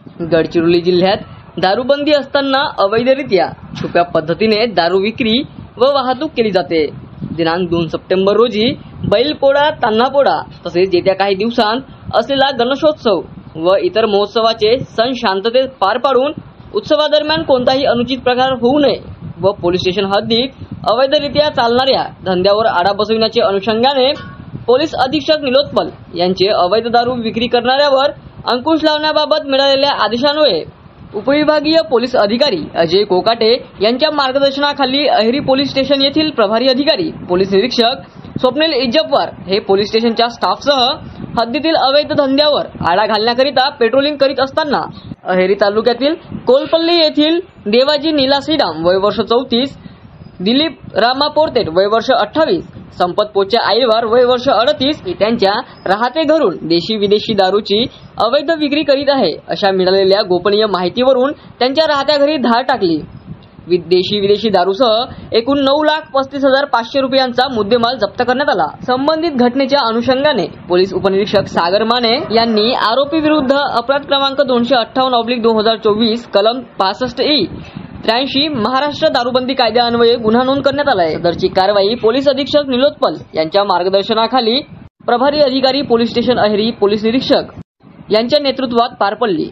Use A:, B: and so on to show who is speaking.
A: गडचिरोली जिल्ह्यात दारूबंदी असताना अवैधरित्या छुप्या पद्धतीने दारू विक्री व वाहतूक केली जाते। दिनांक 2 सप्टेंबर रोजी बैलपोळा, तान्हापोळा तसेच येत्या काही दिवसांत असलेला गणेशोत्सव व इतर महोत्सवाचे सण शांततेत पार पाडून उत्सवादरम्यान कोणताही अनुचित प्रकार होऊ नये व पोलीस स्टेशन हद्दीत अवैधरित्या चालणाऱ्या धंद्यावर आळा बसविण्याचे अनुषंगाने पोलीस अधीक्षक निलोत्पल यांचे अवैध दारू विक्री करणाऱ्यावर अंकुश लावण्याबाबत मिळालेल्या आदेशान्वये उपविभागीय पोलीस अधिकारी अजय कोकाटे यांच्या मार्गदर्शनाखाली अहेरी पोलीस स्टेशन येथील प्रभारी अधिकारी पोलीस निरीक्षक स्वप्नील इज्जपवार हे पोलीस स्टेशनच्या स्टाफसह हद्दीतील अवैध धंद्यावर आळा घालण्याकरिता पेट्रोलिंग करीत असताना अहेरी तालुक्यातील कोलपल्ली येथील देवाजी नीला श्रीराम वय वर्ष 34, दिलीप रामा पोरतेट वय वर्ष 28, संपत पोच्या आईवार वय वर्ष 38 त्यांच्या राहते घरून देशी विदेशी दारूची अवैध विक्री करीत आहे अशा मिळालेल्या गोपनीय माहितीवरून त्यांच्या राहत्या घरी धाड टाकली। देशी विदेशी दारूसह एकूण 9,35,500 रुपयांचा मुद्देमाल जप्त करण्यात आला। संबंधित घटनेच्या अनुषंगाने पोलीस उपनिरीक्षक सागर माने यांनी आरोपी विरुद्ध अपराध क्रमांक 258/2024 कलम 65E 83 महाराष्ट्र दारूबंदी कायद्यान्वये गुन्हा नोंद करण्यात आला आहे। सदरची कारवाई पोलीस अधीक्षक निलोत्पल यांच्या मार्गदर्शनाखाली प्रभारी अधिकारी पोलीस स्टेशन अहेरी पोलीस निरीक्षक यांच्या नेतृत्वात पार पडली।